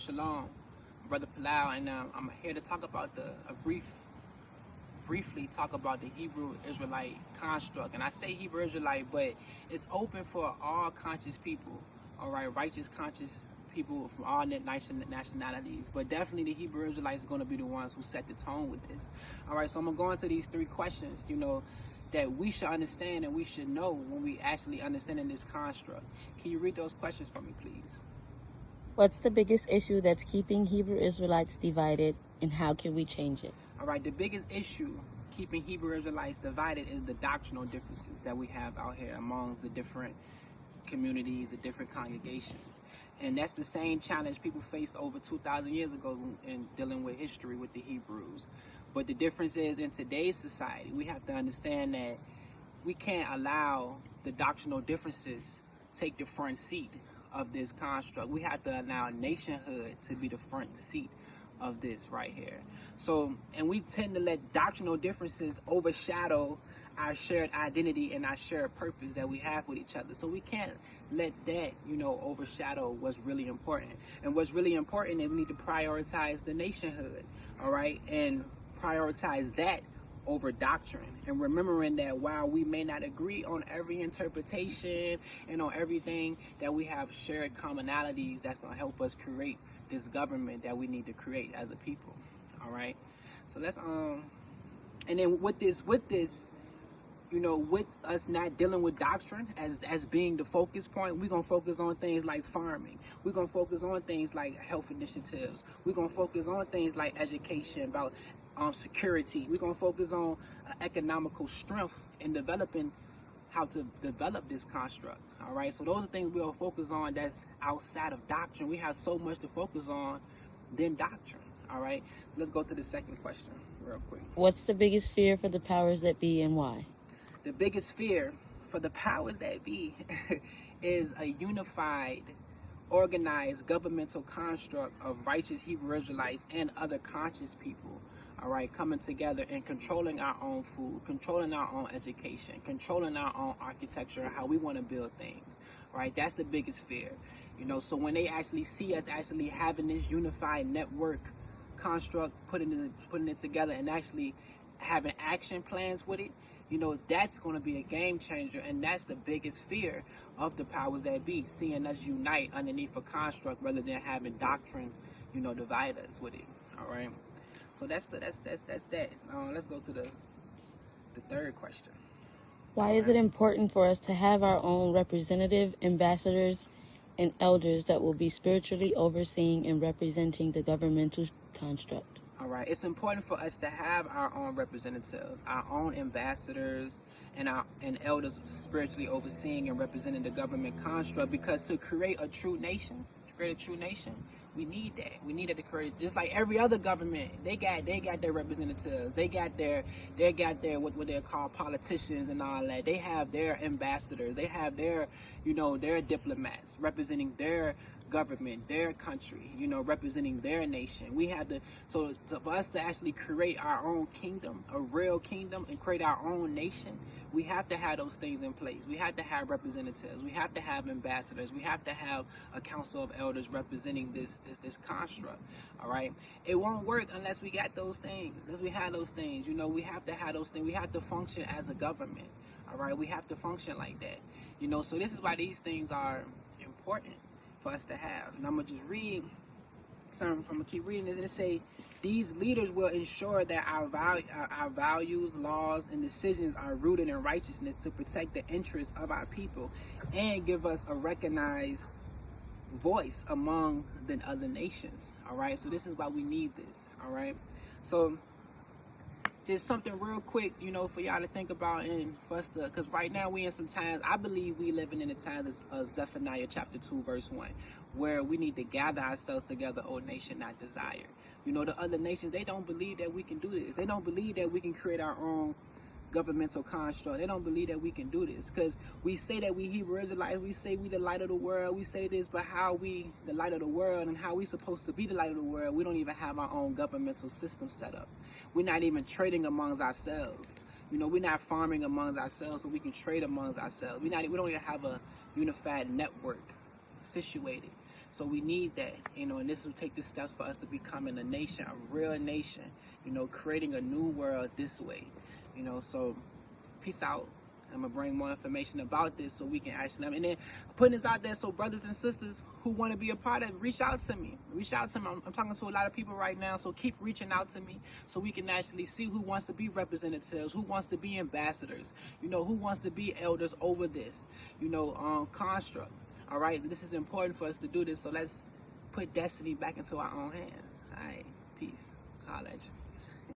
Shalom, Brother Palau, and I'm here to talk about briefly talk about the Hebrew Israelite construct. And I say Hebrew Israelite, but it's open for all conscious people, all right, righteous, conscious people from all nationalities. But definitely the Hebrew Israelites are going to be the ones who set the tone with this. All right, so I'm going to go into these 3 questions, that we should understand and we should know when we actually understanding this construct. Can you read those questions for me, please? What's the biggest issue that's keeping Hebrew Israelites divided, and how can we change it? All right, the biggest issue keeping Hebrew Israelites divided is the doctrinal differences that we have out here among the different communities, the different congregations. And that's the same challenge people faced over 2,000 years ago in dealing with history with the Hebrews. But the difference is, in today's society, we have to understand that we can't allow the doctrinal differences take the front seat of this construct. We have to allow nationhood to be the front seat of this right here. So, and we tend to let doctrinal differences overshadow our shared identity and our shared purpose that we have with each other. So we can't let that, overshadow what's really important. And what's really important is we need to prioritize the nationhood, all right? And prioritize that over doctrine, and remembering that while we may not agree on every interpretation and on everything, that we have shared commonalities that's going to help us create this government that we need to create as a people. All right, so let's and then with this with us not dealing with doctrine as being the focus point, we're going to focus on things like farming. We're going to focus on things like health initiatives. We're going to focus on things like education, about security. We're going to focus on economical strength in developing how to develop this construct. All right, so those are things we'll focus on that's outside of doctrine. We have so much to focus on than doctrine. All right, let's go to the second question real quick. What's the biggest fear for the powers that be, and why? The biggest fear for the powers that be is a unified, organized governmental construct of righteous Hebrew Israelites and other conscious people, all right, coming together and controlling our own food, controlling our own education, controlling our own architecture, how we want to build things, right? That's the biggest fear, so when they actually see us actually having this unified network construct, putting it together and actually having action plans with it, that's going to be a game changer. And that's the biggest fear of the powers that be, seeing us unite underneath a construct rather than having doctrine, divide us with it. All right. So that's that. Let's go to the third question. Why is it important for us to have our own representative, ambassadors, and elders that will be spiritually overseeing and representing the governmental construct? All right, it's important for us to have our own representatives, our own ambassadors, and elders spiritually overseeing and representing the government construct, because to create a true nation, we need that. We need it to create, just like every other government. They got their representatives. They got their what they call politicians and all that. They have their ambassadors. They have their their diplomats representing their government, their country, representing their nation. We have to, for us to actually create our own kingdom, a real kingdom, and create our own nation, we have to have those things in place. We have to have representatives. We have to have ambassadors. We have to have a council of elders representing this construct. All right, it won't work unless we got those things. Unless we have those things, we have to have those things. We have to function as a government. All right, we have to function like that. So this is why these things are important for us to have. And I'm gonna just read something. I'm gonna keep reading this, and it say, these leaders will ensure that our values, laws, and decisions are rooted in righteousness to protect the interests of our people and give us a recognized voice among the other nations. All right, so this is why we need this. All right, so just something real quick, for y'all to think about, and for us to, because right now we in some times, I believe we living in the times of Zephaniah chapter 2 verse 1, where we need to gather ourselves together, O nation not desire. The other nations, they don't believe that we can do this. They don't believe that we can create our own governmental construct. They don't believe that we can do this, because we say that we Hebrew Israelites, we say we the light of the world, we say this, but how we the light of the world and how we supposed to be the light of the world, we don't even have our own governmental system set up. We're not even trading amongst ourselves. We're not farming amongst ourselves so we can trade amongst ourselves. We don't even have a unified network situated. So we need that, you know, and this will take the steps for us to becoming a nation, a real nation, you know, creating a new world this way, you know. So peace out. I'm gonna bring more information about this so we can actually, and then putting this out there so brothers and sisters who want to be a part of it, reach out to me. I'm talking to a lot of people right now, so keep reaching out to me so we can actually see who wants to be representatives, who wants to be ambassadors, you know, who wants to be elders over this, you know, construct. All right, this is important for us to do this, so let's put destiny back into our own hands. All right, peace. Holla at you.